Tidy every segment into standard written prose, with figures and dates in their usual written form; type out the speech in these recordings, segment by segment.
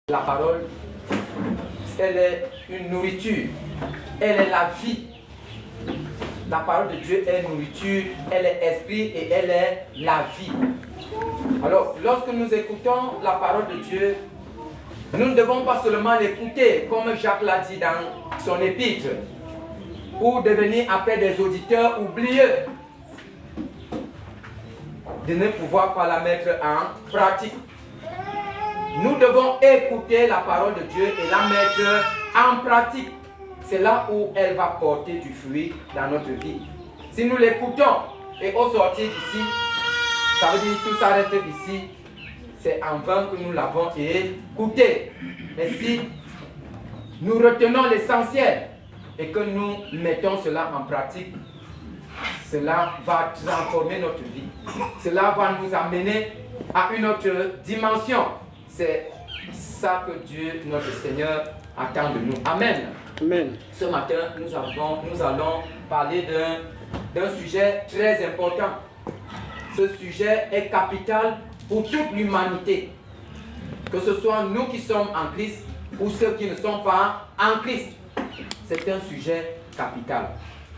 La parole, elle est une nourriture, elle est la vie. La parole de Dieu est nourriture, elle est esprit et elle est la vie. Alors, lorsque nous écoutons la parole de Dieu, nous ne devons pas seulement l'écouter, comme Jacques l'a dit dans son épître, pour devenir après des auditeurs oublieux, de ne pouvoir pas la mettre en pratique. Nous devons écouter la parole de Dieu et la mettre en pratique. C'est là où elle va porter du fruit dans notre vie. Si nous l'écoutons et au sortir d'ici, ça veut dire que tout s'arrête ici. C'est en vain que nous l'avons écouté. Mais si nous retenons l'essentiel et que nous mettons cela en pratique, cela va transformer notre vie. Cela va nous amener à une autre dimension. C'est ça que Dieu, notre Seigneur, attend de nous. Amen. Amen. Ce matin, nous allons parler d'un sujet très important. Ce sujet est capital pour toute l'humanité. Que ce soit nous qui sommes en Christ ou ceux qui ne sont pas en Christ. C'est un sujet capital.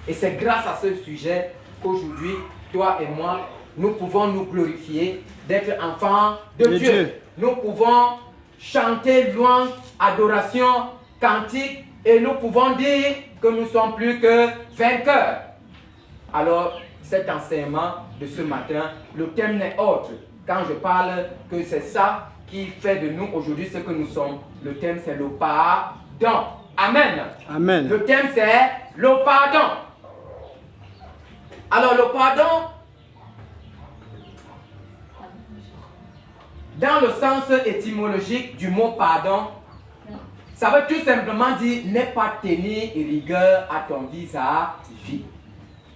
Et c'est grâce à ce sujet qu'aujourd'hui, toi et moi, nous pouvons nous glorifier d'être enfants de Dieu. Nous pouvons chanter louange, adoration, cantique, et nous pouvons dire que nous ne sommes plus que vainqueurs. Alors, cet enseignement de ce matin, le thème n'est autre. Quand je parle que c'est ça qui fait de nous aujourd'hui ce que nous sommes, le thème c'est le pardon. Amen. Amen. Le thème c'est le pardon. Alors le pardon, dans le sens étymologique du mot pardon, ça veut tout simplement dire ne pas tenir rigueur à ton vis-à-vis.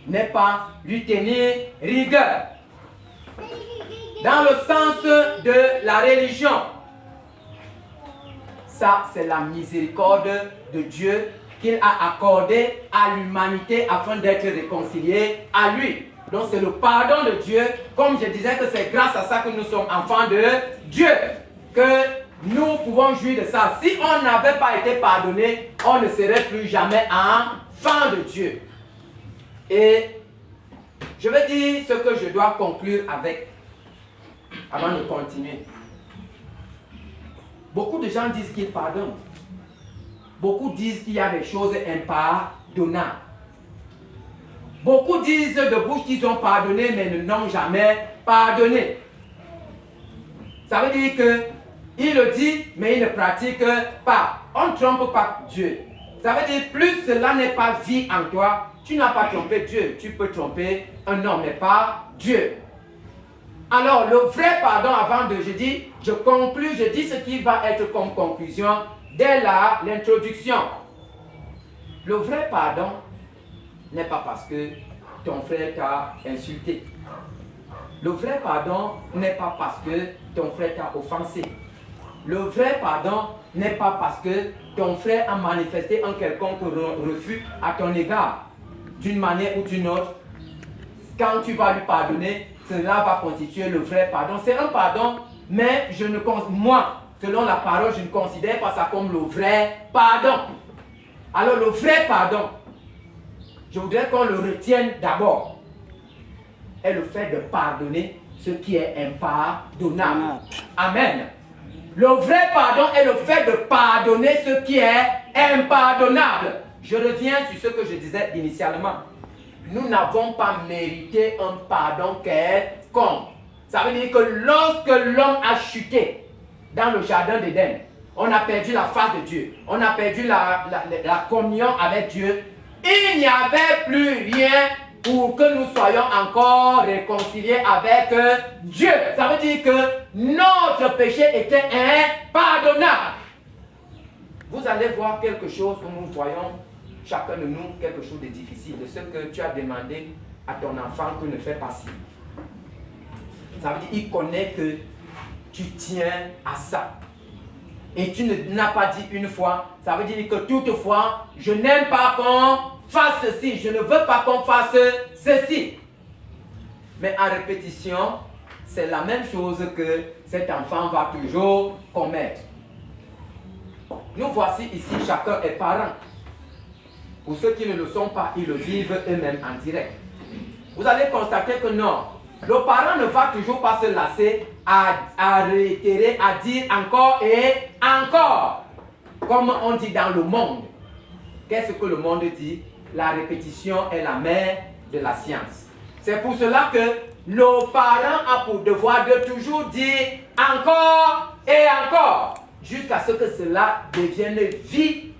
Ne pas lui tenir rigueur. Dans le sens de la religion, ça c'est la miséricorde de Dieu qu'il a accordée à l'humanité afin d'être réconcilié à lui. Donc c'est le pardon de Dieu, comme je disais que c'est grâce à ça que nous sommes enfants de Dieu, que nous pouvons jouir de ça. Si on n'avait pas été pardonné, on ne serait plus jamais enfant de Dieu. Et je vais dire ce que je dois conclure avec, avant de continuer. Beaucoup de gens disent qu'ils pardonnent. Beaucoup disent qu'il y a des choses impardonnables. Beaucoup disent de bouche qu'ils ont pardonné, mais ne l'ont jamais pardonné. Ça veut dire qu'ils le disent, mais ils ne pratiquent pas. On ne trompe pas Dieu. Ça veut dire plus cela n'est pas vie en toi, tu n'as pas trompé Dieu. Tu peux tromper un homme, mais pas Dieu. Alors, le vrai pardon, avant de, je conclue, je dis ce qui va être comme conclusion dès l'introduction. Le vrai pardon n'est pas parce que ton frère t'a insulté. Le vrai pardon n'est pas parce que ton frère t'a offensé. Le vrai pardon n'est pas parce que ton frère a manifesté un quelconque refus à ton égard. D'une manière ou d'une autre, quand tu vas lui pardonner, cela va constituer le vrai pardon. C'est un pardon, mais moi, selon la parole, je ne considère pas ça comme le vrai pardon. Alors le vrai pardon, je voudrais qu'on le retienne d'abord, est le fait de pardonner ce qui est impardonnable. Amen. Le vrai pardon est le fait de pardonner ce qui est impardonnable. Je reviens sur ce que je disais initialement. Nous n'avons pas mérité un pardon quelconque. Ça veut dire que lorsque l'homme a chuté dans le jardin d'Éden, on a perdu la face de Dieu, on a perdu la communion avec Dieu, il n'y avait plus rien pour que nous soyons encore réconciliés avec Dieu. Ça veut dire que notre péché était impardonnable. Vous allez voir quelque chose où nous voyons, chacun de nous, quelque chose de difficile, de ce que tu as demandé à ton enfant que ne fait pas ci. Ça veut dire qu'il connaît que tu tiens à ça. Et tu n'as pas dit une fois, ça veut dire que toutefois, je n'aime pas qu'on fasse ceci, je ne veux pas qu'on fasse ceci. Mais en répétition, c'est la même chose que cet enfant va toujours commettre. nous voici ici, chacun est parent. Pour ceux qui ne le sont pas, ils le vivent eux-mêmes en direct. Vous allez constater que non, le parent ne va toujours pas se lasser à réitérer, à dire encore et encore. Comme on dit dans le monde. Qu'est-ce que le monde dit? La répétition est la mère de la science. C'est pour cela que le parent a pour devoir de toujours dire encore et encore, jusqu'à ce que cela devienne vie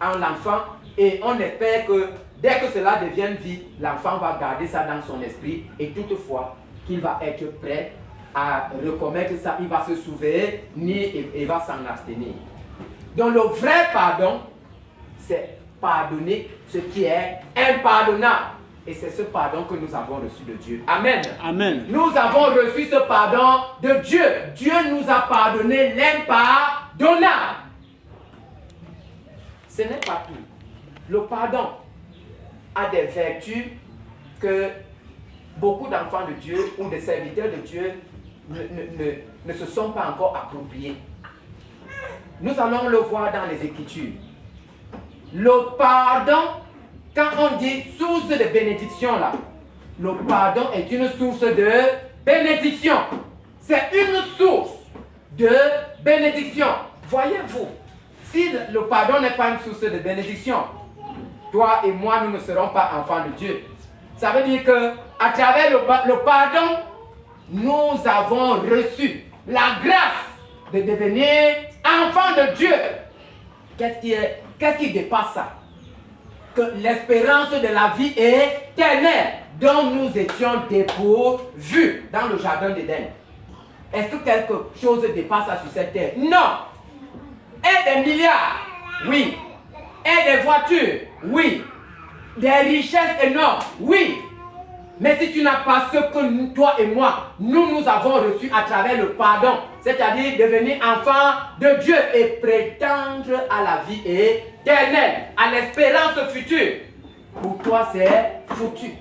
en l'enfant. Et on espère que dès que cela devienne vie, l'enfant va garder ça dans son esprit et toutefois qu'il va être prêt à recommettre ça, il va se souvenir et va s'en abstenir. Donc le vrai pardon, c'est pardonner ce qui est impardonnable. Et c'est ce pardon que nous avons reçu de Dieu. Amen. Amen. Nous avons reçu ce pardon de Dieu. Dieu nous a pardonné l'impardonnable. Ce n'est pas tout. Le pardon a des vertus que beaucoup d'enfants de Dieu ou des serviteurs de Dieu ne se sont pas encore appropriés. Nous allons le voir dans les Écritures. Le pardon, quand on dit source de bénédiction là, le pardon est une source de bénédiction. C'est une source de bénédiction. Voyez-vous, si le pardon n'est pas une source de bénédiction, toi et moi, nous ne serons pas enfants de Dieu. Ça veut dire que à travers le pardon, nous avons reçu la grâce de devenir enfants de Dieu. Qu'est-ce qui dépasse ça? Que l'espérance de la vie éternelle dont nous étions dépourvus dans le jardin d'Éden. Est-ce que quelque chose dépasse ça sur cette terre? Non. Et des milliards? Oui. Et des voitures? Oui. Des richesses énormes? Oui. Mais si tu n'as pas ce que toi et moi, nous avons reçu à travers le pardon, c'est-à-dire devenir enfant de Dieu et prétendre à la vie éternelle, à l'espérance future, pour toi c'est foutu.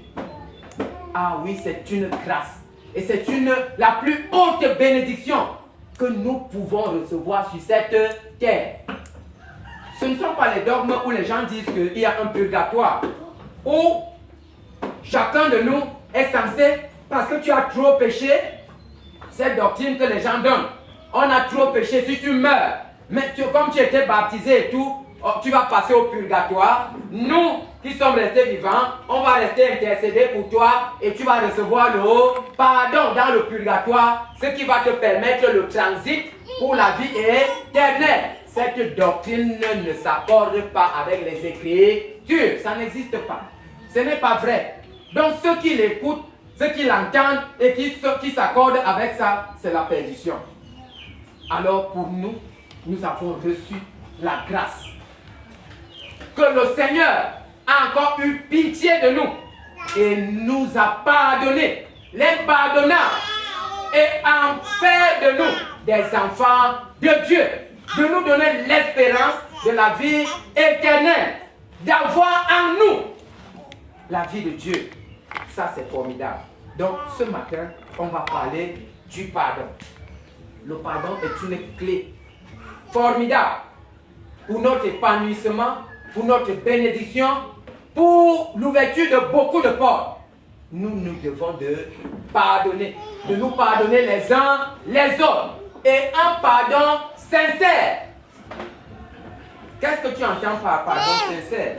Ah oui, c'est une grâce. Et c'est la plus haute bénédiction que nous pouvons recevoir sur cette terre. Ce ne sont pas les dogmes où les gens disent qu'il y a un purgatoire, où chacun de nous est censé, parce que tu as trop péché, cette doctrine que les gens donnent, on a trop péché, si tu meurs, mais comme tu étais baptisé et tout, tu vas passer au purgatoire. Nous qui sommes restés vivants, on va rester intercéder pour toi et tu vas recevoir le pardon dans le purgatoire, ce qui va te permettre le transit pour la vie éternelle. Cette doctrine ne s'accorde pas avec les Écritures, ça n'existe pas. Ce n'est pas vrai. Donc ceux qui l'écoutent, ceux qui l'entendent et qui s'accordent avec ça, c'est la perdition. Alors pour nous, nous avons reçu la grâce. Que le Seigneur a encore eu pitié de nous et nous a pardonné, l'impardonnable, et en fait de nous des enfants de Dieu, de nous donner l'espérance de la vie éternelle, d'avoir en nous la vie de Dieu. Ça, c'est formidable. Donc, ce matin, on va parler du pardon. Le pardon est une clé formidable pour notre épanouissement, pour notre bénédiction, pour l'ouverture de beaucoup de portes. Nous devons de nous pardonner les uns les autres. Et un pardon sincère. Qu'est-ce que tu entends par pardon sincère?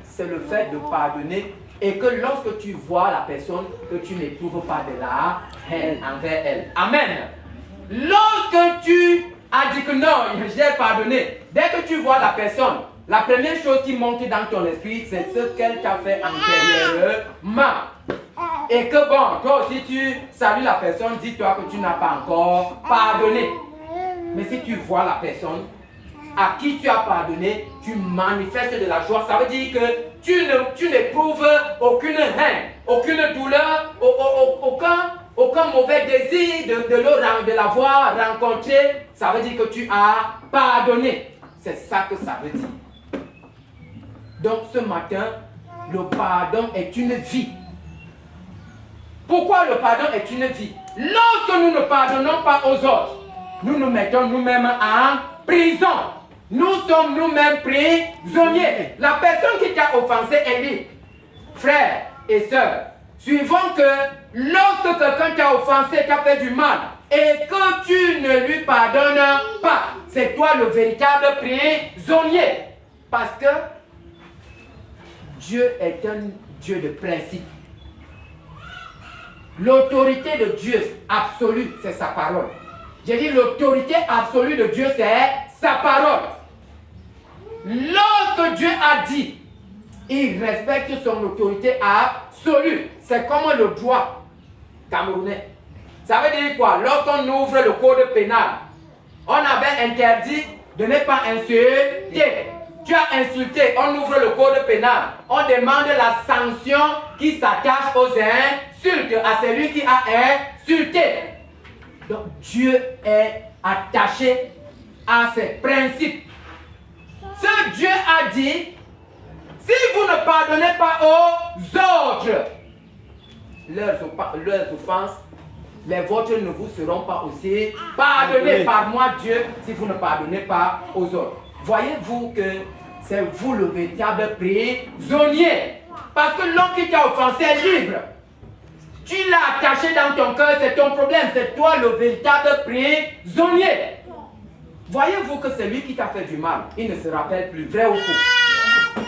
C'est le fait de pardonner et que lorsque tu vois la personne, que tu n'éprouves pas de la haine envers elle. Amen. Lorsque tu as dit que non, j'ai pardonné, dès que tu vois la personne, la première chose qui monte dans ton esprit, c'est ce qu'elle t'a fait antérieurement. Et que bon, toi aussi tu salues la personne, dis-toi que tu n'as pas encore pardonné. Mais si tu vois la personne à qui tu as pardonné, tu manifestes de la joie. Ça veut dire que tu n'éprouves aucune haine, aucune douleur, aucun mauvais désir de l'avoir rencontré. Ça veut dire que tu as pardonné. C'est ça que ça veut dire. Donc ce matin, le pardon est une vie. Pourquoi le pardon est une vie? Lorsque nous ne pardonnons pas aux autres, nous nous mettons nous-mêmes en prison. nous sommes nous-mêmes prisonniers. La personne qui t'a offensé est libre. Frères et sœurs, suivons que lorsque quelqu'un t'a offensé, t'a fait du mal, et que tu ne lui pardonnes pas, c'est toi le véritable prisonnier. Parce que Dieu est un Dieu de principe. L'autorité de Dieu absolue, c'est sa parole. J'ai dit l'autorité absolue de Dieu, c'est sa parole. Lorsque Dieu a dit, il respecte son autorité absolue. C'est comme le droit camerounais. Ça veut dire quoi? Lorsqu'on ouvre le code pénal, on avait interdit de ne pas insulter. Tu as insulté, on ouvre le code pénal. On demande la sanction qui s'attache aux insultes, à celui qui a insulté. Donc Dieu est attaché à ses principes. Ce Dieu a dit, si vous ne pardonnez pas aux autres leurs offenses, les vôtres ne vous seront pas aussi pardonnés par moi, Dieu, si vous ne pardonnez pas aux autres. Voyez-vous que c'est vous le véritable prisonnier. Parce que l'homme qui t'a offensé est libre. Tu l'as attaché dans ton cœur, c'est ton problème. C'est toi le véritable prisonnier. Voyez-vous que c'est lui qui t'a fait du mal. Il ne se rappelle plus, vrai ou faux.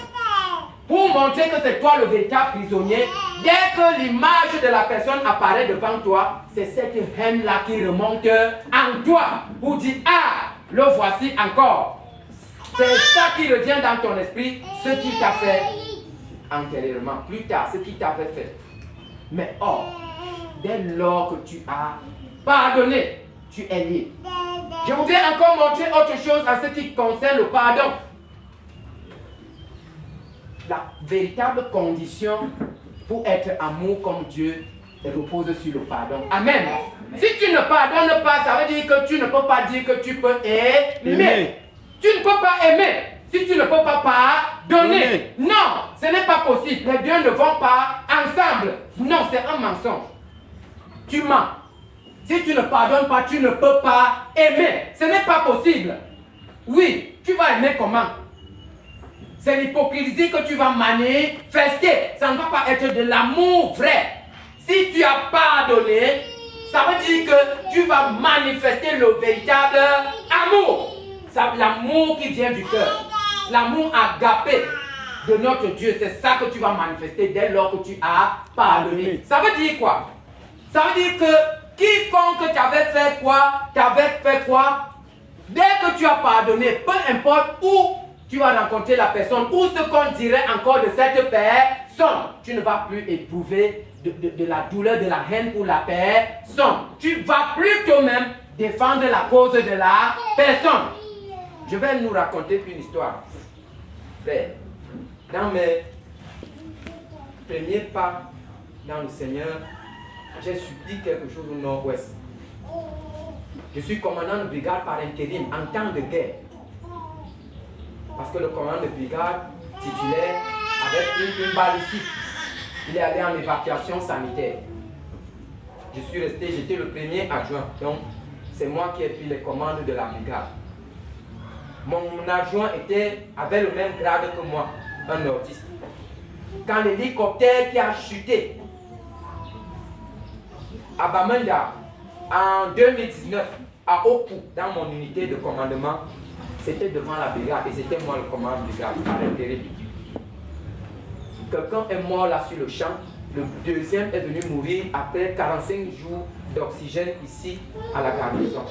Pour montrer que c'est toi le véritable prisonnier, dès que l'image de la personne apparaît devant toi, c'est cette haine-là qui remonte en toi. Pour dire, ah, le voici encore. C'est ça qui revient dans ton esprit, ce qui t'a fait antérieurement, plus tard, ce qui t'avait fait. Mais or, dès lors que tu as pardonné, tu es libre. Je voudrais encore montrer autre chose à ce qui concerne le pardon. La véritable condition pour être amour comme Dieu repose sur le pardon. Amen. Si tu ne pardonnes pas, ça veut dire que tu ne peux pas dire que tu peux aimer. Tu ne peux pas aimer si tu ne peux pas pardonner. Non, ce n'est pas possible. Les deux ne vont pas ensemble. Non, c'est un mensonge. Tu mens. Si tu ne pardonnes pas, tu ne peux pas aimer. Ce n'est pas possible. Oui, tu vas aimer comment? C'est l'hypocrisie que tu vas manifester. Ça ne va pas être de l'amour vrai. Si tu as pardonné, ça veut dire que tu vas manifester le véritable amour. L'amour qui vient du cœur. L'amour agapé de notre Dieu. C'est ça que tu vas manifester dès lors que tu as pardonné. Ça veut dire quoi? Ça veut dire que quiconque t'avait fait quoi? Dès que tu as pardonné, peu importe où tu vas rencontrer la personne, ou ce qu'on dirait encore de cette personne, tu ne vas plus éprouver de la douleur, de la haine pour la personne. Tu vas plutôt même défendre la cause de la personne. Je vais nous raconter une histoire. Frère, dans mes premiers pas dans le Seigneur, j'ai subi quelque chose au nord-ouest. Je suis commandant de brigade par intérim en temps de guerre. Parce que le commandant de brigade titulaire avait une balle ici. Il est allé en évacuation sanitaire. Je suis resté, j'étais le premier adjoint. Donc, c'est moi qui ai pris les commandes de la brigade. Mon adjoint avait le même grade que moi, un nordiste. Quand l'hélicoptère qui a chuté à Bamenda en 2019, à Oku, dans mon unité de commandement, c'était devant la brigade et c'était moi le commandant de brigade à l'intérim. Quelqu'un est mort là sur le champ. Le deuxième est venu mourir après 45 jours d'oxygène ici à la garnison.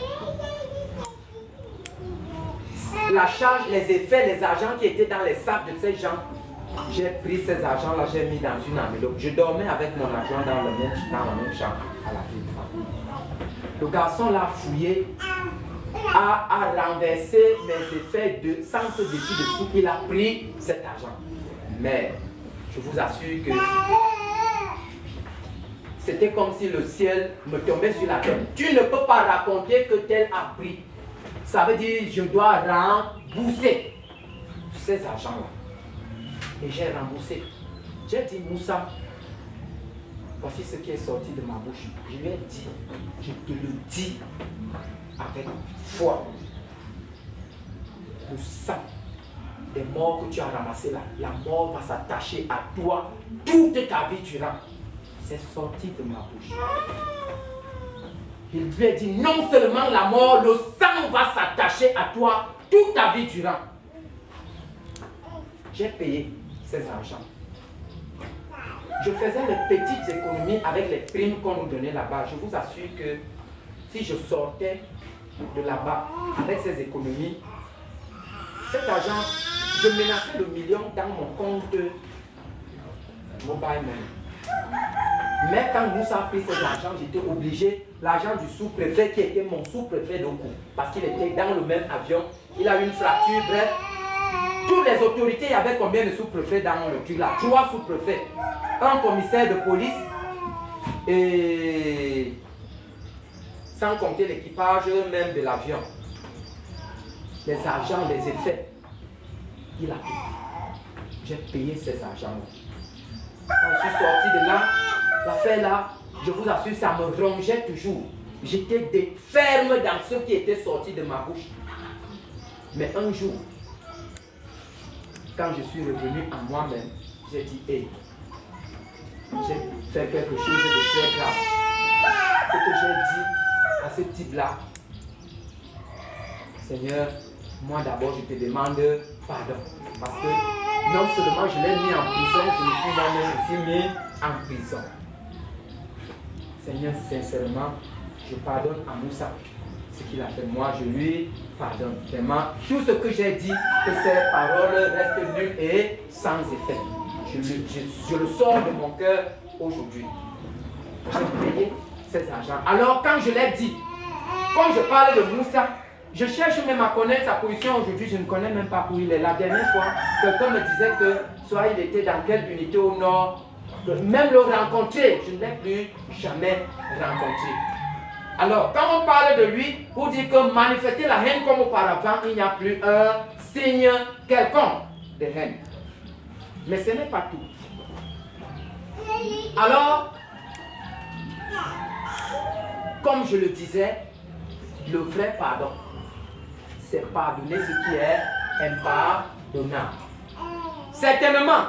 La charge, les effets, les argents qui étaient dans les sacs de ces gens, j'ai pris ces argents-là, j'ai mis dans une enveloppe. Je dormais avec mon argent dans la même chambre à la ville. Le garçon l'a fouillé, a renversé mes effets sans se dessus-dessous. Il a pris cet argent. Mais je vous assure que c'était comme si le ciel me tombait sur la tête. Tu ne peux pas raconter que tel a pris. Ça veut dire que je dois rembourser ces argents-là. Et j'ai remboursé. J'ai dit, Moussa, voici ce qui est sorti de ma bouche. Je lui ai dit, je te le dis avec foi. le sang des morts que tu as ramassés là, la mort va s'attacher à toi toute ta vie durant. C'est sorti de ma bouche. Il lui a dit, non seulement la mort, le sang va s'attacher à toi toute ta vie durant. J'ai payé ces argents. Je faisais les petites économies avec les primes qu'on nous donnait là-bas. Je vous assure que si je sortais de là-bas avec ces économies, cet argent, je menaçais le million dans mon compte mobile money. Mais quand Moussa a pris cet argent, j'étais obligé, l'argent du sous-préfet qui était mon sous-préfet d'Oku, parce qu'il était dans le même avion, il a eu une fracture, bref. Toutes les autorités, il y avait combien de sous-préfets dans le truc là? 3 sous-préfets, un commissaire de police et sans compter l'équipage même de l'avion. Les argents, les effets, il a payé. J'ai payé ces argents-là. Quand je suis sorti de là, l'affaire là, je vous assure, ça me rongeait toujours. J'étais ferme dans ce qui était sorti de ma bouche. Mais un jour, quand je suis revenu à moi-même, j'ai dit, hey, j'ai fait quelque chose de très grave. Ce que j'ai dit à ce type-là, Seigneur, moi d'abord je te demande pardon. Parce que non seulement je l'ai mis en prison, je me suis moi-même aussi mis en prison. Seigneur, sincèrement, je pardonne à Moussa ce qu'il a fait. Moi, je lui pardonne. Vraiment, tout ce que j'ai dit, que ces paroles restent nulles et sans effet. Je le sors de mon cœur aujourd'hui. J'ai payé ces argents. Alors, quand je l'ai dit, quand je parle de Moussa, je cherche même à connaître sa position aujourd'hui. Je ne connais même pas où il est. La dernière fois, quelqu'un me disait que soit il était dans quelle unité au nord, même le rencontrer, je ne l'ai plus jamais rencontré. Alors, quand on parle de lui, pour dire que manifester la haine comme auparavant, il n'y a plus un signe quelconque de haine. Mais ce n'est pas tout. Alors, comme je le disais, le vrai pardon, c'est pardonner ce qui est impardonnable. Certainement,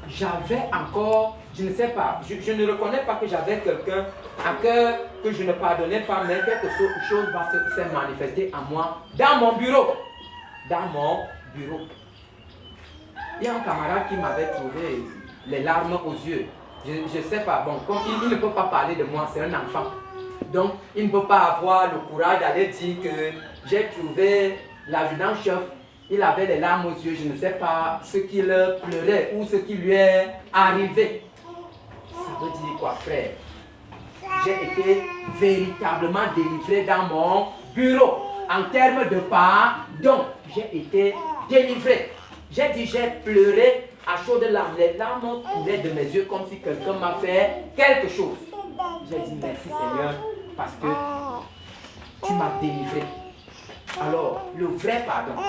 j'avais encore, je ne sais pas, je ne reconnais pas que j'avais quelqu'un à cœur que je ne pardonnais pas, mais quelque chose va se manifester à moi dans mon bureau. Dans mon bureau. Il y a un camarade qui m'avait trouvé les larmes aux yeux. Je ne sais pas, bon, comme il ne peut pas parler de moi, c'est un enfant. Donc, il ne peut pas avoir le courage d'aller dire que j'ai trouvé l'adjudant-chef. Il avait les larmes aux yeux, je ne sais pas ce qu'il pleurait ou ce qui lui est arrivé. Ça veut dire quoi, frère? J'ai été véritablement délivré dans mon bureau. En termes de pardon, j'ai été délivré. J'ai dit, j'ai pleuré à chaudes larmes. Les larmes coulaient de mes yeux comme si quelqu'un m'a fait quelque chose. J'ai dit, merci Seigneur, parce que tu m'as délivré. Alors, le vrai pardon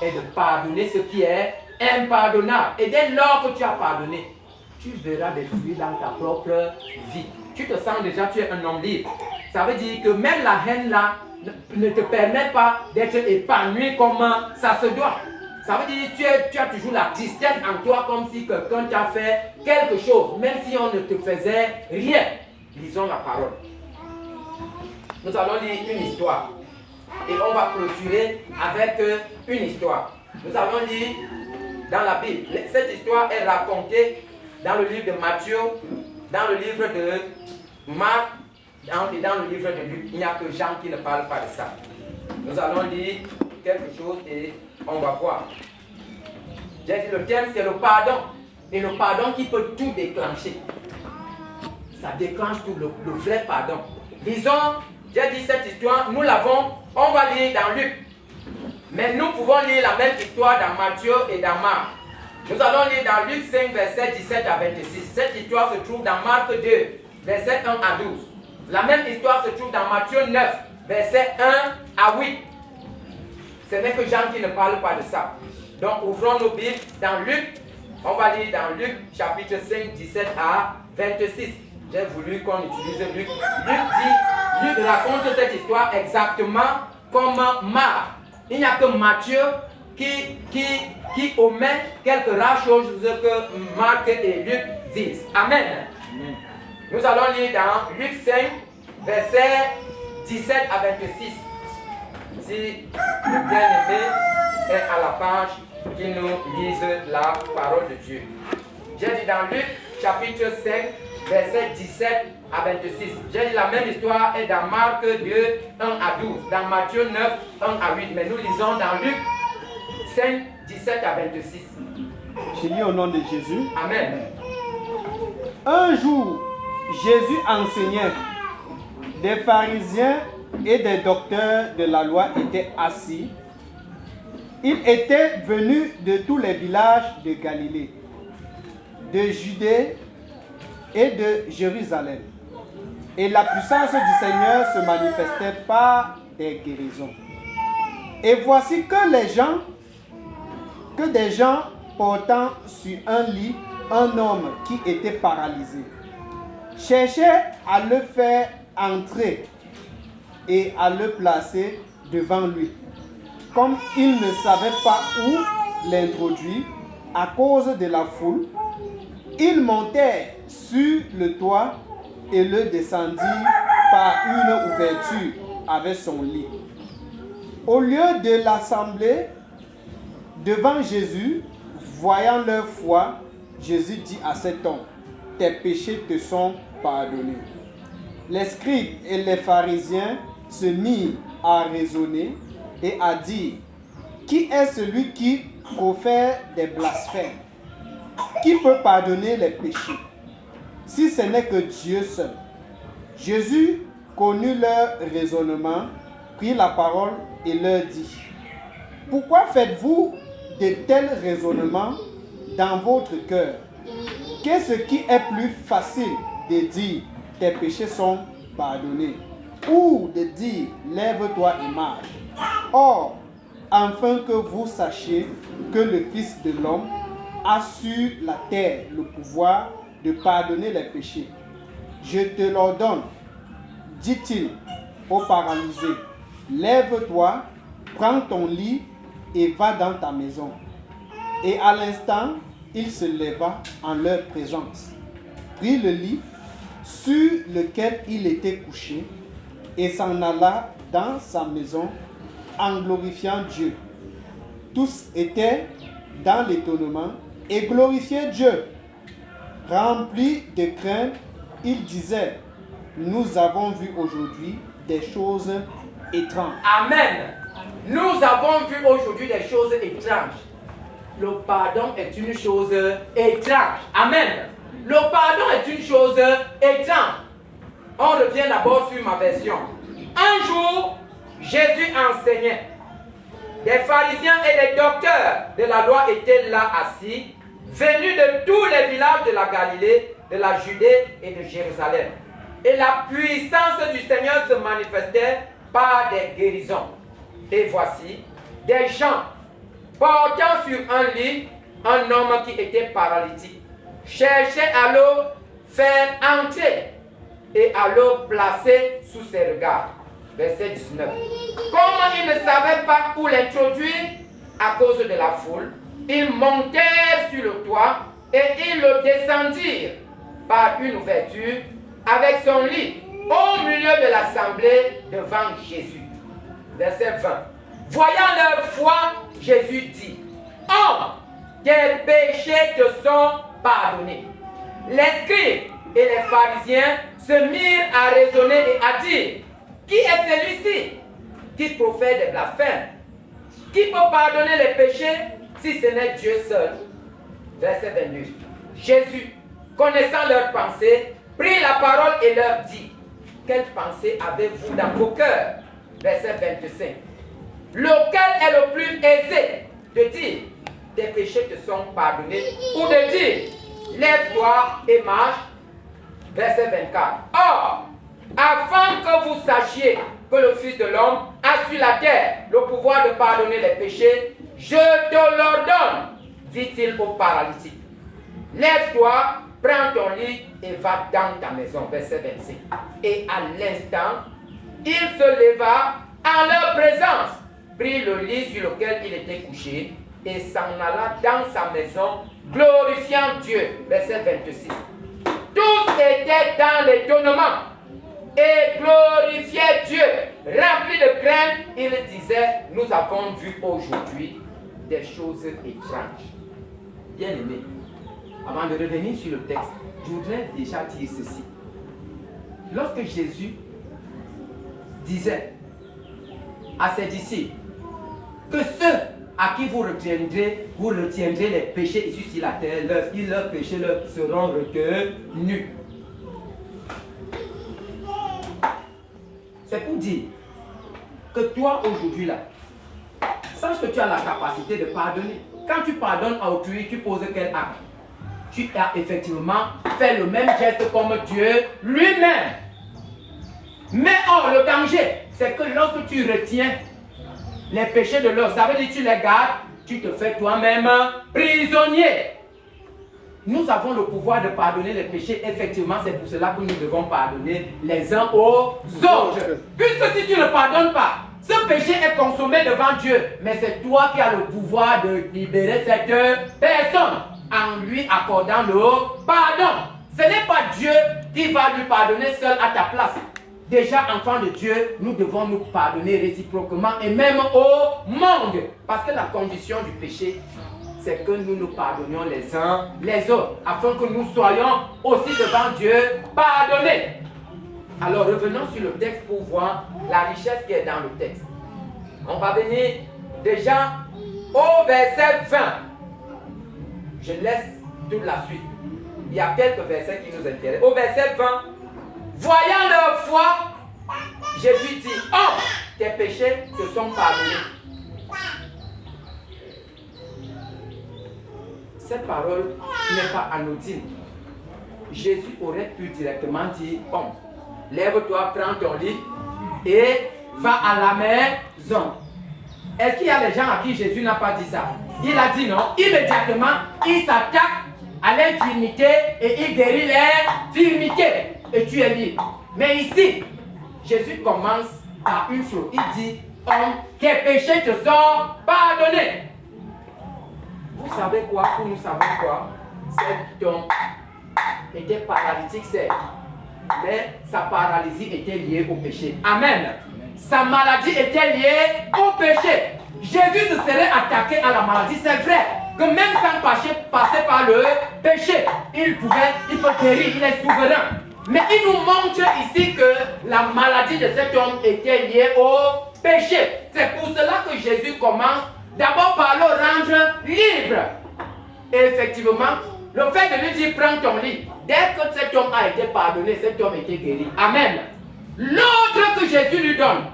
est de pardonner ce qui est impardonnable. Et dès lors que tu as pardonné, tu verras des fruits dans ta propre vie. Tu te sens déjà, tu es un homme libre. Ça veut dire que même la haine là ne te permet pas d'être épanoui comme ça se doit. Ça veut dire que tu as toujours la tristesse en toi comme si quelqu'un t'a fait quelque chose, même si on ne te faisait rien. Lisons la parole. Nous allons lire une histoire. Et on va clôturer avec une histoire. Nous allons lire dans la Bible. Cette histoire est racontée dans le livre de Matthieu, dans le livre de Marc et dans le livre de Luc. Il n'y a que Jean qui ne parle pas de ça. Nous allons lire quelque chose et on va voir. J'ai dit le thème c'est le pardon. Et le pardon qui peut tout déclencher. Ça déclenche tout, le vrai pardon. Disons, j'ai dit cette histoire, nous l'avons, on va lire dans Luc. Mais nous pouvons lire la même histoire dans Matthieu et dans Marc. Nous allons lire dans Luc 5, verset 17 à 26. Cette histoire se trouve dans Marc 2, verset 1 à 12. La même histoire se trouve dans Matthieu 9, verset 1 à 8. Ce n'est que Jean qui ne parle pas de ça. Donc ouvrons nos Bibles dans Luc. On va lire dans Luc chapitre 5, 17 à 26. j'ai voulu qu'on utilise Luc. Luc raconte cette histoire exactement comme Marc. Il n'y a que Matthieu qui omet quelques rares choses que Marc et Luc disent. Amen. Nous allons lire dans Luc 5, versets 17 à 26. Si le bien-aimé est à la page, qu'il nous lise la parole de Dieu. J'ai dit dans Luc chapitre 5, versets 17 à 26. J'ai dit la même histoire est dans Marc 2, 1 à 12. Dans Matthieu 9, 1 à 8. Mais nous lisons dans Luc 5, 17 à 26. Je lis au nom de Jésus. Amen. Un jour, Jésus enseignait. Des pharisiens et des docteurs de la loi étaient assis. Ils étaient venus de tous les villages de Galilée, de Judée et de Jérusalem. Et la puissance du Seigneur se manifestait par des guérisons. Et voici que des gens portant sur un lit un homme qui était paralysé, cherchaient à le faire entrer et à le placer devant lui. Comme ils ne savaient pas où l'introduire à cause de la foule, ils montèrent sur le toit et le descendirent par une ouverture avec son lit. Au lieu de l'assembler devant Jésus, voyant leur foi, Jésus dit à cet homme, « Tes péchés te sont pardonnés. » Les scribes et les pharisiens se mirent à raisonner et à dire, « Qui est celui qui profère des blasphèmes? Qui peut pardonner les péchés, si ce n'est que Dieu seul? » Jésus connut leur raisonnement, prit la parole et leur dit, « Pourquoi faites-vous de tels raisonnements dans votre cœur? Qu'est-ce qui est plus facile de dire, tes péchés sont pardonnés, ou de dire, lève-toi et marche? Or, afin que vous sachiez que le Fils de l'homme a sur la terre le pouvoir de pardonner les péchés. Je te l'ordonne, dit-il au paralysé, lève-toi, prends ton lit et va dans ta maison. Et à l'instant, il se leva en leur présence, prit le lit sur lequel il était couché et s'en alla dans sa maison en glorifiant Dieu. Tous étaient dans l'étonnement et glorifiaient Dieu. Remplis de crainte, ils disaient, nous avons vu aujourd'hui des choses étranges. Amen. Nous avons vu aujourd'hui des choses étranges. Le pardon est une chose étrange. Amen. Le pardon est une chose étrange. On revient d'abord sur ma version. Un jour, Jésus enseignait. Des pharisiens et des docteurs de la loi étaient là assis, venus de tous les villages de la Galilée, de la Judée et de Jérusalem. Et la puissance du Seigneur se manifestait par des guérisons. Et voici, des gens portant sur un lit un homme qui était paralytique, cherchaient à le faire entrer et à le placer sous ses regards. Verset 19. Comme ils ne savaient pas où l'introduire à cause de la foule, ils montèrent sur le toit et ils le descendirent par une ouverture avec son lit au milieu de l'assemblée devant Jésus. Verset 20. Voyant leur foi, Jésus dit, « Homme, tes péchés te sont pardonnés. » Les scribes et les pharisiens se mirent à raisonner et à dire, « Qui est celui-ci qui profère des blasphèmes? Qui peut pardonner les péchés si ce n'est Dieu seul? » Verset 22. Jésus, connaissant leurs pensées, prit la parole et leur dit, « Quelles pensées avez-vous dans vos cœurs? » Verset 25. Lequel est le plus aisé de dire, « Tes péchés te sont pardonnés » ou de dire, « Lève-toi et marche » Verset 24. Or, afin que vous sachiez que le Fils de l'homme a sur la terre le pouvoir de pardonner les péchés, je te l'ordonne, dit-il au paralytique. Lève-toi, prends ton lit et va dans ta maison. Verset 25. Et à l'instant, il se leva en leur présence, prit le lit sur lequel il était couché et s'en alla dans sa maison, glorifiant Dieu. Verset 26. Tous étaient dans l'étonnement et glorifiaient Dieu. Remplis de crainte, ils disaient, nous avons vu aujourd'hui des choses étranges. Bien aimé, avant de revenir sur le texte, je voudrais déjà dire ceci. Lorsque Jésus disait à ses disciples que ceux à qui vous retiendrez les péchés issus sur la terre, leurs péchés leur seront reconnus. C'est pour dire que toi aujourd'hui là, sache que tu as la capacité de pardonner. Quand tu pardonnes à autrui, tu poses quel acte? Tu as effectivement fait le même geste comme Dieu lui-même. Mais or, le danger, c'est que lorsque tu retiens les péchés de l'autre, ça veut dire que tu les gardes, tu te fais toi-même prisonnier. Nous avons le pouvoir de pardonner les péchés. Effectivement, c'est pour cela que nous devons pardonner les uns aux autres. Puisque si tu ne pardonnes pas, ce péché est consommé devant Dieu. Mais c'est toi qui as le pouvoir de libérer cette personne en lui accordant le pardon. Ce n'est pas Dieu qui va lui pardonner seul à ta place. Déjà, enfants de Dieu, nous devons nous pardonner réciproquement et même au monde. Parce que la condition du péché, c'est que nous nous pardonnions les uns les autres, afin que nous soyons aussi devant Dieu pardonnés. Alors revenons sur le texte pour voir la richesse qui est dans le texte. On va venir déjà au verset 20. Je laisse toute la suite. Il y a quelques versets qui nous intéressent. Au verset 20, voyant leur foi, Jésus dit, oh, tes péchés te sont pardonnés. Cette parole n'est pas anodine. Jésus aurait pu directement dire, bon, lève-toi, prends ton lit et va à la maison. Est-ce qu'il y a des gens à qui Jésus n'a pas dit ça? Il a dit non. Immédiatement, il s'attaque à l'infirmité et il guérit l'infirmité. Et tu es libre. Mais ici, Jésus commence par une chose. Il dit, homme, tes péchés te sont pardonnés. Vous savez quoi? Ou nous savons quoi? Cet homme était paralytique, c'est. Mais sa paralysie était liée au péché. Amen. Sa maladie était liée au péché. Jésus se serait attaqué à la maladie. C'est vrai que même sans passer par le péché, il peut guérir, il est souverain. Mais il nous montre ici que la maladie de cet homme était liée au péché. C'est pour cela que Jésus commence d'abord par le rendre libre. Et effectivement, le fait de lui dire prends ton lit, dès que cet homme a été pardonné, cet homme était guéri. Amen. L'autre que Jésus lui donne,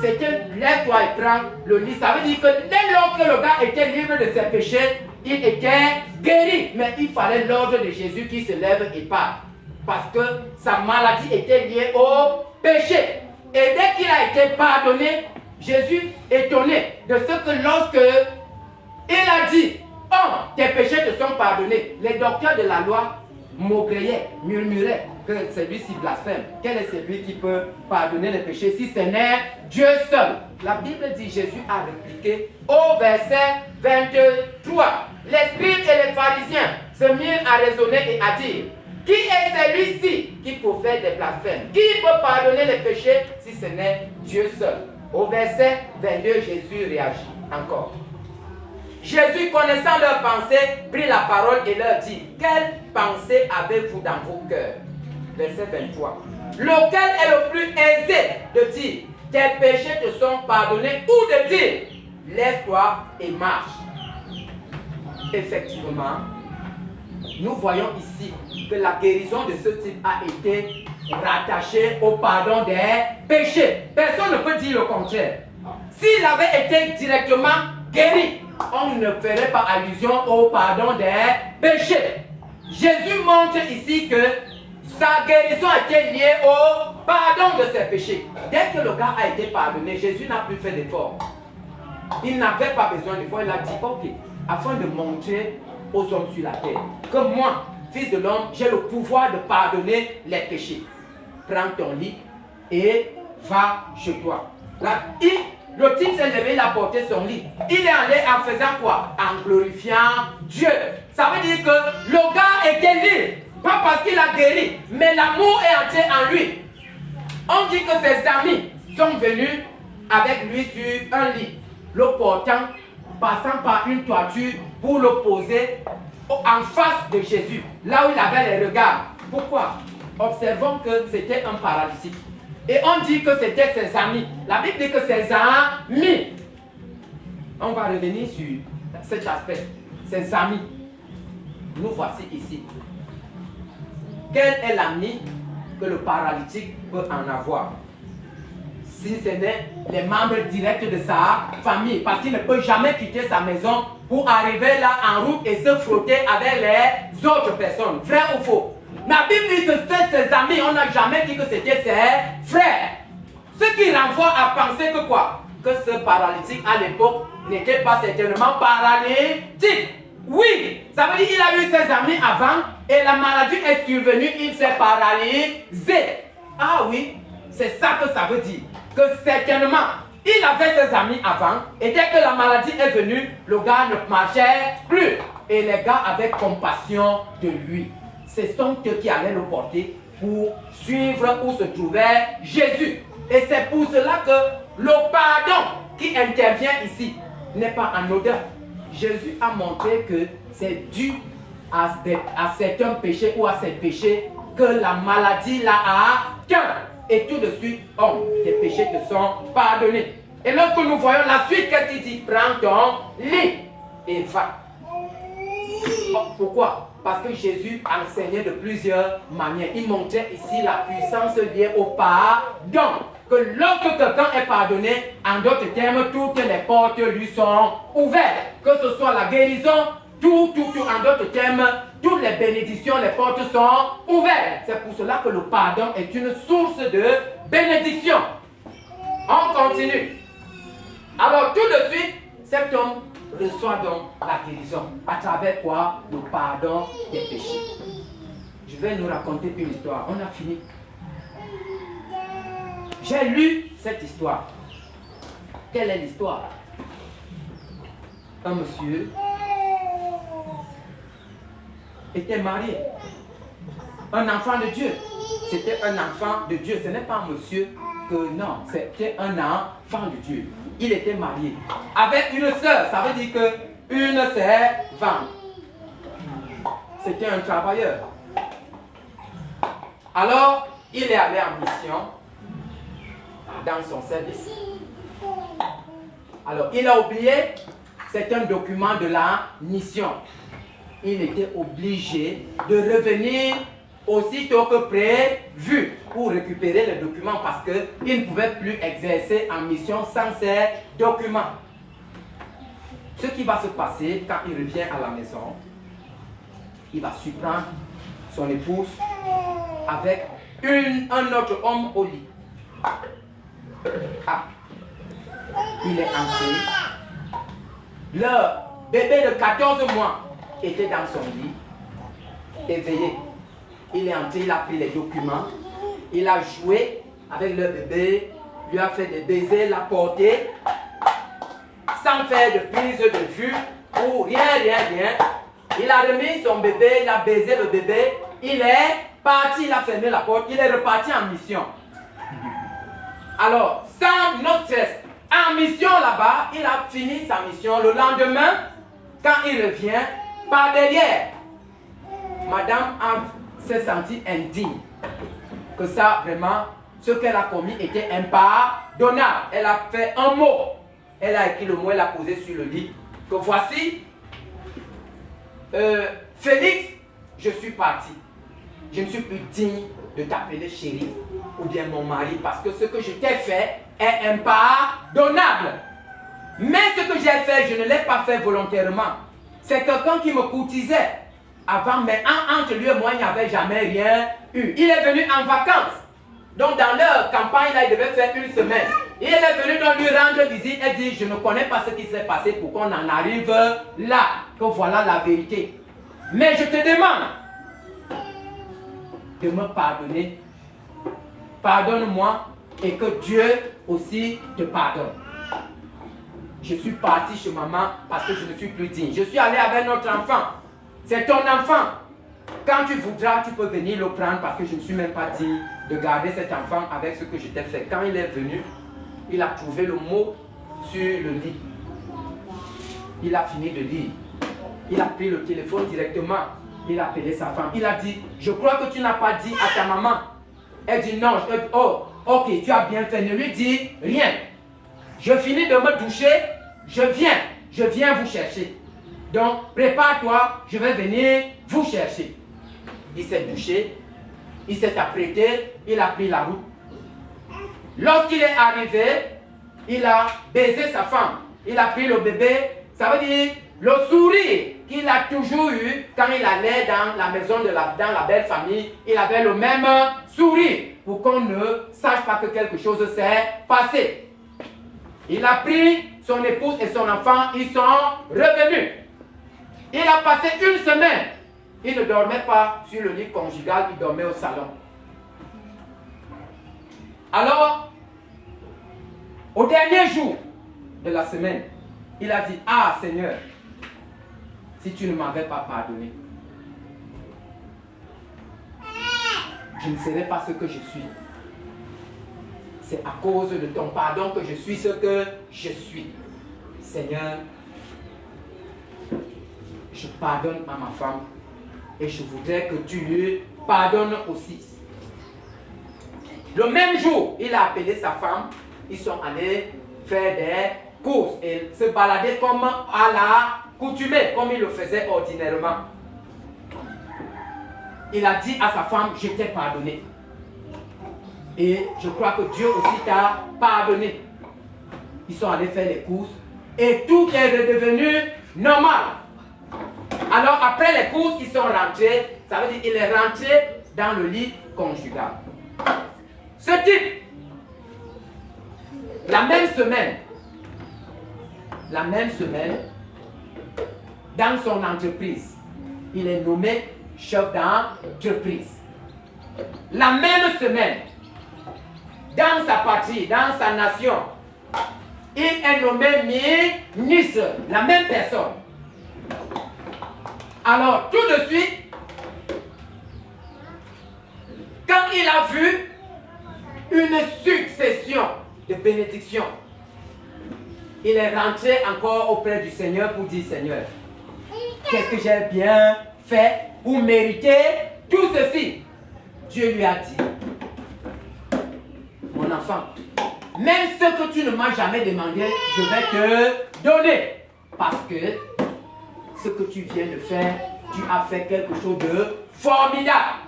c'était lève-toi et prends le lit. Ça veut dire que dès lors que le gars était libre de ses péchés, il était guéri. Mais il fallait l'ordre de Jésus qui se lève et part. Parce que sa maladie était liée au péché. Et dès qu'il a été pardonné, Jésus, étonné de ce que lorsque il a dit, oh, tes péchés te sont pardonnés, les docteurs de la loi maugréaient, murmuraient que celui-ci blasphème. Quel est celui qui peut pardonner les péchés si ce n'est Dieu seul? La Bible dit, Jésus a répliqué au verset 23. Les scribes et les pharisiens se mirent à raisonner et à dire, qui est celui-ci qui profère des blasphèmes? Qui peut pardonner les péchés si ce n'est Dieu seul? Au verset 22, Jésus réagit encore. Jésus, connaissant leurs pensées, prit la parole et leur dit, quelle pensée avez-vous dans vos cœurs? Verset 23. Lequel est le plus aisé de dire, tes péchés te sont pardonnés, ou de dire, lève-toi et marche? Effectivement, nous voyons ici que la guérison de ce type a été rattachée au pardon des péchés. Personne ne peut dire le contraire. S'il avait été directement guéri, on ne ferait pas allusion au pardon des péchés. Jésus montre ici que sa guérison a été liée au pardon de ses péchés. Dès que le gars a été pardonné, Jésus n'a plus fait d'effort. Il n'avait pas besoin d'effort. Il a dit, ok, afin de montrer aux hommes sur la terre que moi, Fils de l'homme, j'ai le pouvoir de pardonner les péchés. Prends ton lit et va chez toi. Là, le type s'est levé, il a porté son lit. Il est allé en faisant quoi? En glorifiant Dieu. Ça veut dire que le gars était libre. Pas parce qu'il a guéri, mais l'amour est entré en lui. On dit que ses amis sont venus avec lui sur un lit, le portant, passant par une toiture pour le poser en face de Jésus, là où il avait les regards. Pourquoi? Observons que c'était un paralytique. Et on dit que c'était ses amis. La Bible dit que ses amis. On va revenir sur cet aspect. Ses amis. Nous voici ici. Quel est l'ami que le paralytique peut en avoir? Si ce n'est les membres directs de sa famille, parce qu'il ne peut jamais quitter sa maison pour arriver là en route et se frotter avec les autres personnes. Vrai ou faux? La Bible dit que c'était ses amis, on n'a jamais dit que c'était ses frères. Ce qui renvoie à penser que quoi? Que ce paralytique à l'époque n'était pas certainement paralytique. Oui, ça veut dire qu'il a eu ses amis avant et la maladie est survenue, il s'est paralysé. Ah oui, c'est ça que ça veut dire. Que certainement, il avait ses amis avant et dès que la maladie est venue, le gars ne marchait plus. Et les gars avaient compassion de lui. Ce sont eux qui allaient le porter pour suivre où se trouvait Jésus. Et c'est pour cela que le pardon qui intervient ici n'est pas anodin. Jésus a montré que c'est dû à certains péchés ou à ces péchés que la maladie l'a atteint. Et tout de suite, tes péchés te sont pardonnés. Et lorsque nous voyons la suite, qu'est-ce qu'il dit? Prends ton lit et va. Pourquoi? Parce que Jésus enseignait de plusieurs manières. Il montrait ici la puissance liée au pardon. Que lorsque quelqu'un est pardonné, en d'autres termes, toutes les portes lui sont ouvertes. Que ce soit la guérison, tout, en d'autres termes, toutes les bénédictions, les portes sont ouvertes. C'est pour cela que le pardon est une source de bénédiction. On continue. Alors tout de suite, cet homme reçoit donc la guérison. À travers quoi? Le pardon des péchés. Je vais nous raconter une histoire. On a fini. J'ai lu cette histoire. Quelle est l'histoire? Un monsieur était marié. Un enfant de Dieu. C'était un enfant de Dieu. Ce n'est pas un monsieur que non. C'était un enfant de Dieu. Il était marié. Avec une sœur. Ça veut dire que une servante. C'était un travailleur. Alors, il est allé en mission dans son service. Alors, il a oublié certains documents de la mission. Il était obligé de revenir aussitôt que prévu pour récupérer les documents parce qu'il ne pouvait plus exercer en mission sans ces documents. Ce qui va se passer quand il revient à la maison, il va surprendre son épouse avec un autre homme au lit. Ah, il est entré. Le bébé de 14 mois était dans son lit, éveillé. Il est entré, il a pris les documents, il a joué avec le bébé, lui a fait des baisers, l'a porté, sans faire de prise de vue, ou rien. Il a remis son bébé, il a baisé le bébé, il est parti, il a fermé la porte, il est reparti en mission. Alors, sans no stress, en mission là-bas, il a fini sa mission. Le lendemain, quand il revient, par derrière, madame s'est sentie indigne. Que ça, vraiment, ce qu'elle a commis était impardonnable. Elle a fait un mot. Elle a écrit le mot, elle a posé sur le lit. Que voici, Félix, je suis parti. Je ne suis plus digne de t'appeler chérie ou bien mon mari parce que ce que je t'ai fait est impardonnable. Mais ce que j'ai fait, je ne l'ai pas fait volontairement. C'est quelqu'un qui me courtisait avant, mais entre lui et moi, il n'y avait jamais rien eu. Il est venu en vacances. Donc dans leur campagne, là, il devait faire une semaine. Il est venu donc lui rendre visite et dit, je ne connais pas ce qui s'est passé pour qu'on en arrive là. Que voilà la vérité. Mais je te demande, de me pardonner. Pardonne-moi et que Dieu aussi te pardonne. Je suis parti chez maman parce que je ne suis plus digne. Je suis allé avec notre enfant. C'est ton enfant. Quand tu voudras, tu peux venir le prendre parce que je ne suis même pas digne de garder cet enfant avec ce que je t'ai fait. Quand il est venu, il a trouvé le mot sur le lit. Il a fini de lire. Il a pris le téléphone directement. Il a appelé sa femme. Il a dit, je crois que tu n'as pas dit à ta maman. Elle dit non. Oh, ok, tu as bien fait. Ne lui dis rien. Je finis de me doucher. Je viens vous chercher. Donc, prépare-toi. Je vais venir vous chercher. Il s'est douché. Il s'est apprêté. Il a pris la route. Lorsqu'il est arrivé, il a baisé sa femme. Il a pris le bébé. Ça veut dire le sourire qu'il a toujours eu quand il allait dans la maison dans la belle famille. Il avait le même sourire pour qu'on ne sache pas que quelque chose s'est passé. Il a pris son épouse et son enfant. Ils sont revenus. Il a passé une semaine. Il ne dormait pas sur le lit conjugal. Il dormait au salon. Alors, au dernier jour de la semaine, il a dit, ah Seigneur, si tu ne m'avais pas pardonné, je ne serais pas ce que je suis. C'est à cause de ton pardon que je suis ce que je suis. Seigneur, je pardonne à ma femme et je voudrais que tu lui pardonnes aussi. Le même jour, il a appelé sa femme. Ils sont allés faire des courses et se balader comme à la coutumée, comme il le faisait ordinairement. Il a dit à sa femme, je t'ai pardonné. Et je crois que Dieu aussi t'a pardonné. Ils sont allés faire les courses et tout est redevenu normal. Alors après les courses, ils sont rentrés. Ça veut dire qu'il est rentré dans le lit conjugal. Ce type, la même semaine, dans son entreprise, il est nommé chef d'entreprise. La même semaine, dans sa patrie, dans sa nation, il est nommé ministre, la même personne. Alors, tout de suite, quand il a vu une succession de bénédictions, il est rentré encore auprès du Seigneur pour dire, Seigneur, qu'est-ce que j'ai bien fait pour mériter tout ceci? Dieu lui a dit, mon enfant, même ce que tu ne m'as jamais demandé, je vais te donner. Parce que ce que tu viens de faire, tu as fait quelque chose de formidable.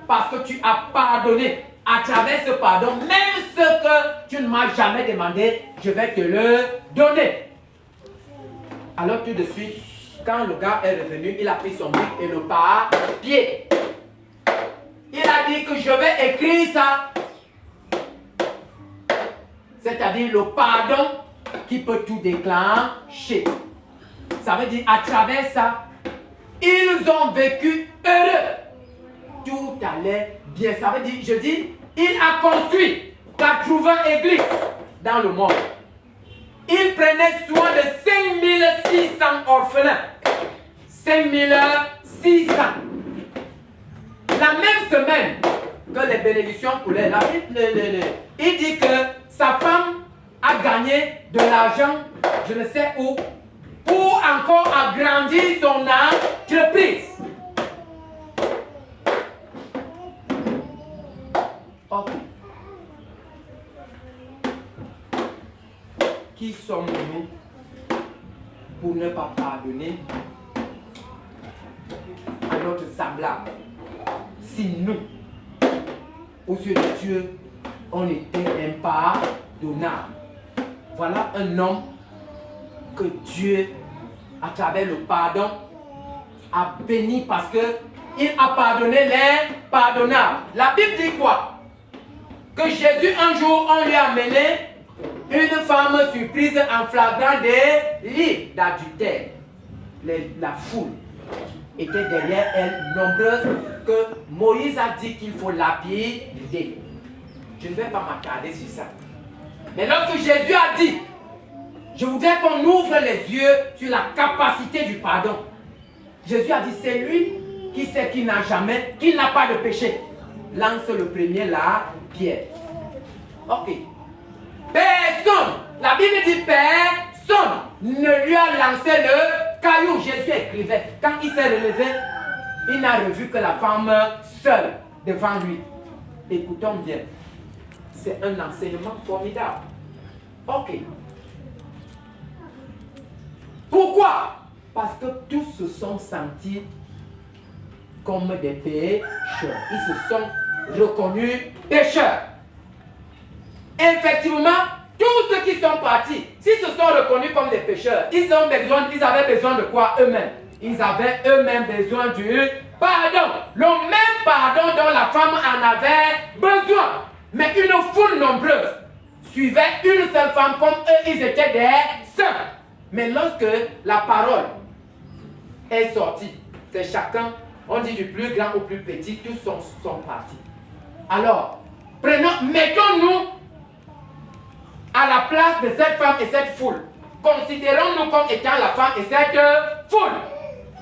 Parce que tu as pardonné. À travers ce pardon, même ce que tu ne m'as jamais demandé, je vais te le donner. Alors tout de suite, quand le gars est revenu, il a pris son bic et le papier. Il a dit que je vais écrire ça. C'est-à-dire le pardon qui peut tout déclencher. Ça veut dire à travers ça, ils ont vécu heureux. Tout allait bien. Ça veut dire, je dis, il a construit 80 églises dans le monde. Il prenait soin de 5600 orphelins. 5600. La même semaine que les bénédictions coulaient, là, il dit que sa femme a gagné de l'argent, je ne sais où, pour encore agrandir son entreprise. Oh. Qui sommes-nous pour ne pas pardonner à notre semblable? Si nous, aux yeux de Dieu, on était impardonnable. Voilà un homme que Dieu, à travers le pardon, a béni parce qu'il a pardonné les pardonnables. La Bible dit quoi? Que Jésus, un jour, on lui a amené une femme surprise en flagrant délit d'adultère. La foule. étaient derrière elle, nombreuses, que Moïse a dit qu'il faut lapider. Je ne vais pas m'attarder sur ça. Mais lorsque Jésus a dit, je voudrais qu'on ouvre les yeux sur la capacité du pardon. Jésus a dit, c'est lui qui sait qu'il n'a jamais, qu'il n'a pas de péché. Lance le premier la pierre. Ok. Personne, la Bible dit personne ne lui a lancé le caillou. Jésus écrivait. Quand il s'est relevé, il n'a revu que la femme seule devant lui. Écoutons bien. C'est un enseignement formidable. Ok. Pourquoi? Parce que tous se sont sentis comme des pécheurs. Ils se sont reconnus pécheurs. Effectivement, tous ceux qui sont partis, s'ils se sont reconnus comme des pécheurs, ils avaient besoin de quoi eux-mêmes? Ils avaient eux-mêmes besoin du pardon. Le même pardon dont la femme en avait besoin. Mais une foule nombreuse suivait une seule femme comme eux, ils étaient des saints. Mais lorsque la parole est sortie, c'est chacun, on dit du plus grand au plus petit, tous sont partis. Alors, mettons-nous à la place de cette femme et cette foule. Considérons-nous comme étant la femme et cette foule.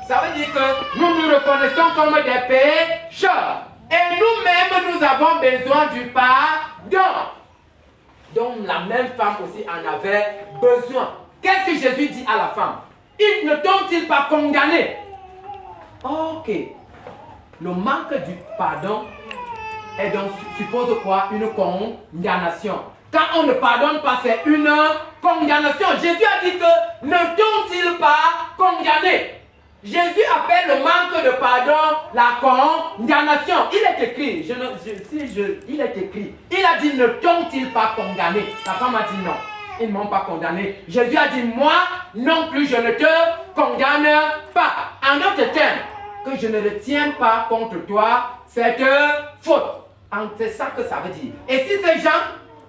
Ça veut dire que nous nous reconnaissons comme des pécheurs. Et nous-mêmes, nous avons besoin du pardon. Donc la même femme aussi en avait besoin. Qu'est-ce que Jésus dit à la femme? Ils ne t'ont-ils pas condamné? Ok. Le manque du pardon suppose quoi? Une condamnation. Quand on ne pardonne pas, c'est une condamnation. Jésus a dit que ne t'ont-ils pas condamné? Jésus appelle le manque de pardon la condamnation. Il est écrit, il est écrit, il a dit ne t'ont-ils pas condamné? La femme a dit non, ils ne m'ont pas condamné. Jésus a dit moi non plus je ne te condamne pas. En d'autres termes, que je ne retiens pas contre toi cette faute. C'est ça que ça veut dire. Et si ces gens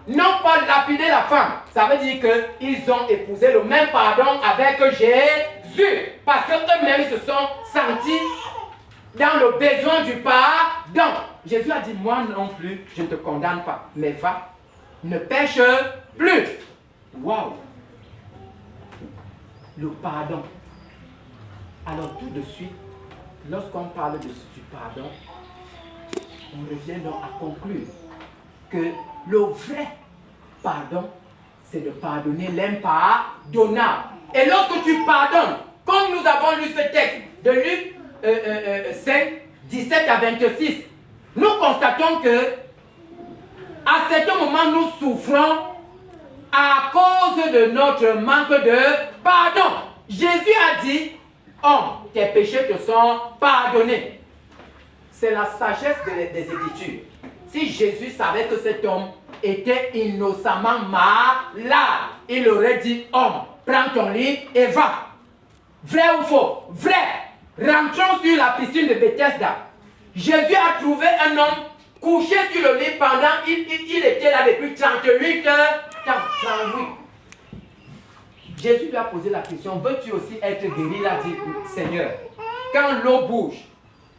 n'ont pas lapidé la femme, ça veut dire qu'ils ont épousé le même pardon avec Jésus. Parce qu'eux-mêmes se sont sentis dans le besoin du pardon. Jésus a dit, moi non plus, je ne te condamne pas. Mais va, ne pêche plus. Waouh! Le pardon. Alors tout de suite, lorsqu'on parle du pardon, on revient donc à conclure que le vrai pardon, c'est de pardonner l'impardonnable. Et lorsque tu pardonnes, comme nous avons lu ce texte de Luc 5, 17 à 26, nous constatons que à certains moments nous souffrons à cause de notre manque de pardon. Jésus a dit, homme, tes péchés te sont pardonnés. C'est la sagesse des Écritures. Si Jésus savait que cet homme était innocemment malade, il aurait dit, homme, prends ton lit et va. Vrai ou faux? Vrai. Rentrons sur la piscine de Bethesda. Jésus a trouvé un homme couché sur le lit pendant, il était là depuis 38 heures. 38. Jésus lui a posé la question, veux-tu aussi être guéri? Il a dit, Seigneur, quand l'eau bouge,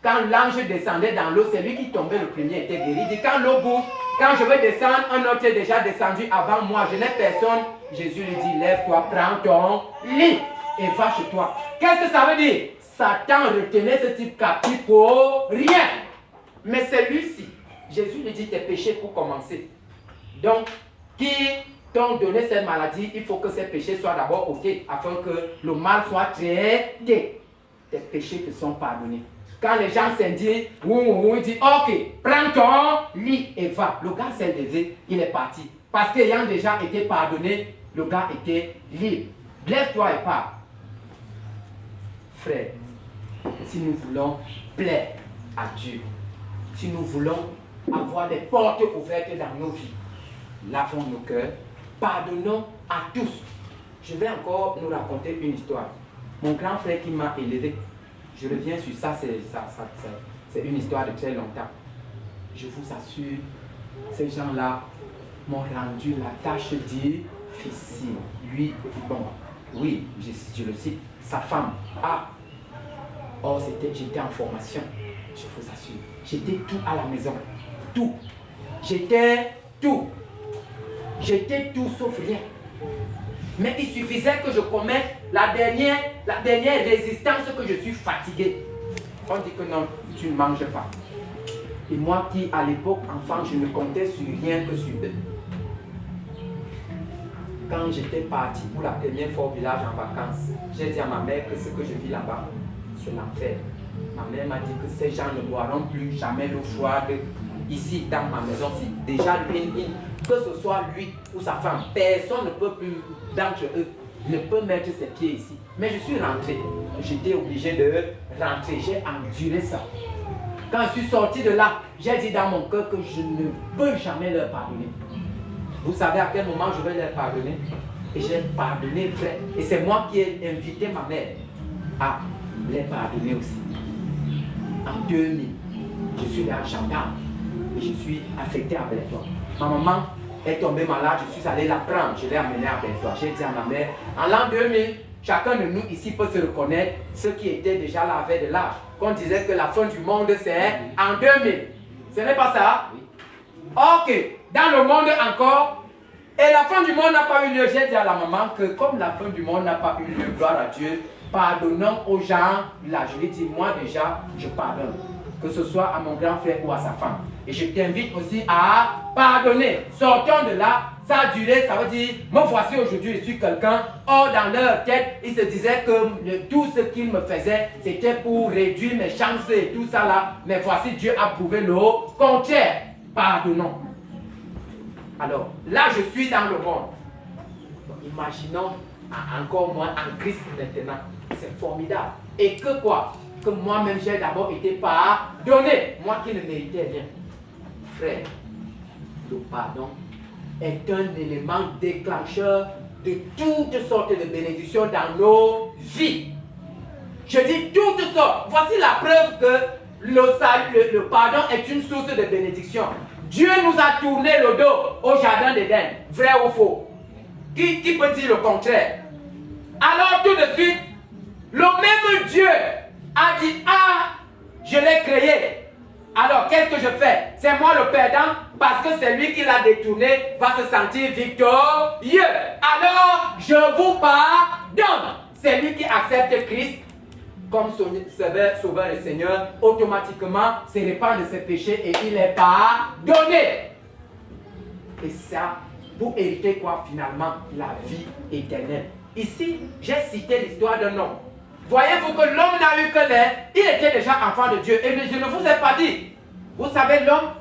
quand l'ange descendait dans l'eau, c'est lui qui tombait le premier, était guéri. Il dit, quand l'eau bouge, quand je veux descendre, un autre est déjà descendu avant moi, je n'ai personne. Jésus lui dit, lève-toi, prends ton lit et va chez toi. Qu'est-ce que ça veut dire? Satan retenait ce type captif pour rien. Mais celui-ci, Jésus lui dit, tes péchés pour commencer. Donc, qui t'ont donné cette maladie, il faut que ces péchés soient d'abord ôtés, afin que le mal soit traité. Tes péchés te sont pardonnés. Quand les gens s'indignent, il dit, ok, prends ton lit et va. Le gars s'est levé, il est parti. Parce qu'ayant déjà été pardonné, le gars était libre. Lève-toi et pars. Frère, si nous voulons plaire à Dieu, si nous voulons avoir des portes ouvertes dans nos vies, lavons nos cœurs, pardonnons à tous. Je vais encore nous raconter une histoire. Mon grand frère qui m'a élevé, je reviens sur ça, c'est une histoire de très longtemps. Je vous assure, ces gens-là m'ont rendu la tâche difficile. Lui, bon, oui, je le cite, sa femme. Ah, Or, j'étais en formation, je vous assure. J'étais tout à la maison. Tout. J'étais tout. J'étais tout sauf rien. Mais il suffisait que je commette la dernière résistance que je suis fatigué. On dit que non, tu ne manges pas. Et moi qui, à l'époque, enfant, je ne comptais sur rien que sur eux. Quand j'étais parti pour la première fois au village en vacances, j'ai dit à ma mère que ce que je vis là-bas, c'est l'enfer. Ma mère m'a dit que ces gens ne boiront plus jamais l'eau froide ici dans ma maison. Déjà, que ce soit lui ou sa femme, personne ne peut plus d'entre eux ne peut mettre ses pieds ici. Mais je suis rentré. J'étais obligé de rentrer. J'ai enduré ça. Quand je suis sorti de là, j'ai dit dans mon cœur que je ne peux jamais leur pardonner. Vous savez à quel moment je vais leur pardonner? Et j'ai pardonné vrai. Et c'est moi qui ai invité ma mère à les pardonner aussi. En 2000, je suis là en gendarme et je suis affecté à Belfort. Ma maman est tombée malade, je suis allé la prendre, je l'ai amenée à Belfort. J'ai dit à ma mère, en l'an 2000, chacun de nous ici peut se reconnaître, ceux qui étaient déjà là avec de l'âge, qu'on disait que la fin du monde c'est en 2000. Ce n'est pas ça? Ok, dans le monde encore, et la fin du monde n'a pas eu lieu. J'ai dit à la maman que comme la fin du monde n'a pas eu lieu, gloire à Dieu, pardonnons aux gens. Là, je lui ai dit, moi déjà, je pardonne. Que ce soit à mon grand frère ou à sa femme. Et je t'invite aussi à pardonner. Sortons de là. Ça a duré, ça veut dire, me voici aujourd'hui, je suis quelqu'un. Or, dans leur tête, ils se disaient que tout ce qu'ils me faisaient, c'était pour réduire mes chances et tout ça là. Mais voici, Dieu a prouvé le contraire. Pardonnons. Alors, là, je suis dans le monde. Donc, imaginons encore moins en Christ maintenant. C'est formidable. Et que quoi? Que moi-même, j'ai d'abord été pardonné. Moi qui ne méritais rien. Frère, le pardon est un élément déclencheur de toutes sortes de bénédictions dans nos vies. Je dis toutes sortes. Voici la preuve que le pardon est une source de bénédiction. Dieu nous a tourné le dos au jardin d'Éden. Vrai ou faux? Qui peut dire le contraire? Alors tout de suite, le même Dieu a dit, ah, je l'ai créé. Alors qu'est-ce que je fais? C'est moi le perdant parce que c'est lui qui l'a détourné va se sentir victorieux. Alors je vous pardonne. C'est lui qui accepte Christ comme sauveur et Seigneur, automatiquement se répand de ses péchés et il est pardonné. Et ça, vous héritez quoi finalement? La vie éternelle. Ici, j'ai cité l'histoire d'un homme. Voyez-vous que l'homme n'a eu que l'air, il était déjà enfant de Dieu. Et je ne vous ai pas dit. Vous savez l'homme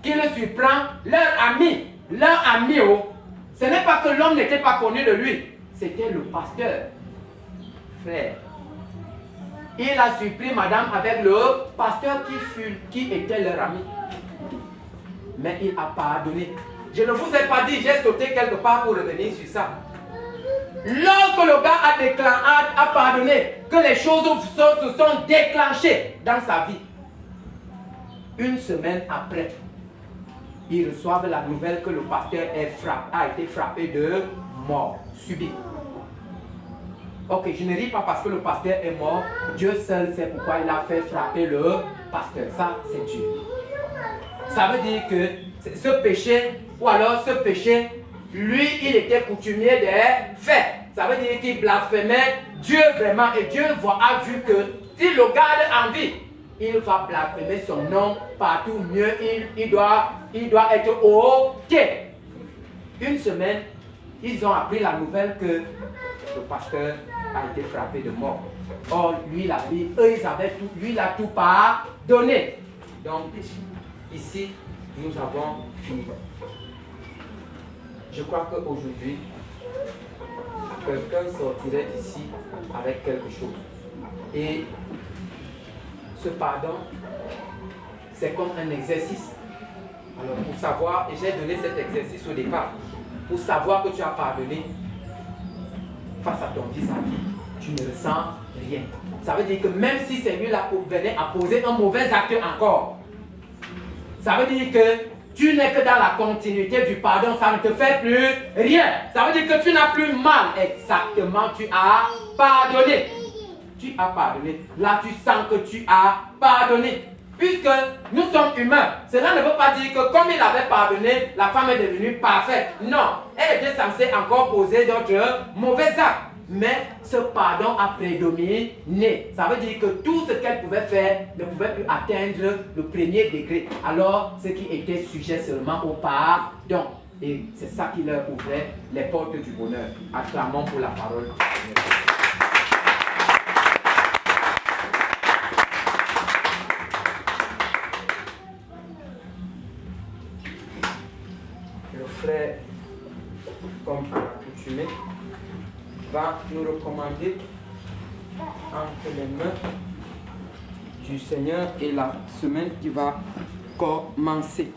qui le surprend, leur ami, ce n'est pas que l'homme n'était pas connu de lui, c'était le pasteur. Frère, il a surpris madame avec le pasteur qui était leur ami. Mais il a pardonné. Je ne vous ai pas dit, j'ai sauté quelque part pour revenir sur ça. Lorsque le gars a pardonné, que les choses se sont déclenchées dans sa vie, une semaine après, ils reçoivent la nouvelle que le pasteur a été frappé de mort subite. Ok, je ne ris pas parce que le pasteur est mort. Dieu seul sait pourquoi il a fait frapper le pasteur. Ça, c'est Dieu. Ça veut dire que ce péché, ou alors ce péché, lui, il était coutumier des faits. Ça veut dire qu'il blasphémait Dieu vraiment. Et Dieu a vu que s'il le garde en vie, il va blasphémer son nom partout mieux. Il doit être OK. Une semaine, ils ont appris la nouvelle que le pasteur a été frappé de mort. Or, lui, eux, ils avaient tout, lui, il a tout pardonné. Donc, ici, nous avons fini. Je crois qu'aujourd'hui, quelqu'un sortirait d'ici avec quelque chose. Et ce pardon, c'est comme un exercice. Alors, pour savoir, et j'ai donné cet exercice au départ, pour savoir que tu as pardonné face à ton vis-à-vis, tu ne ressens rien. Ça veut dire que même si celui-là venait à poser un mauvais acte encore, ça veut dire que tu n'es que dans la continuité du pardon, ça ne te fait plus rien. Ça veut dire que tu n'as plus mal. Exactement, tu as pardonné. tu as pardonné. Là, tu sens que tu as pardonné. Puisque nous sommes humains, cela ne veut pas dire que comme il avait pardonné, la femme est devenue parfaite. Non, elle était censée encore poser d'autres mauvais actes. Mais ce pardon a prédominé. Ça veut dire que tout ce qu'elle pouvait faire ne pouvait plus atteindre le premier degré. Alors, ce qui était sujet seulement au pardon. Et c'est ça qui leur ouvrait les portes du bonheur. Acclamons pour la parole. Le frère, comme accoutumé, va nous recommander entre les mains du Seigneur et la semaine qui va commencer.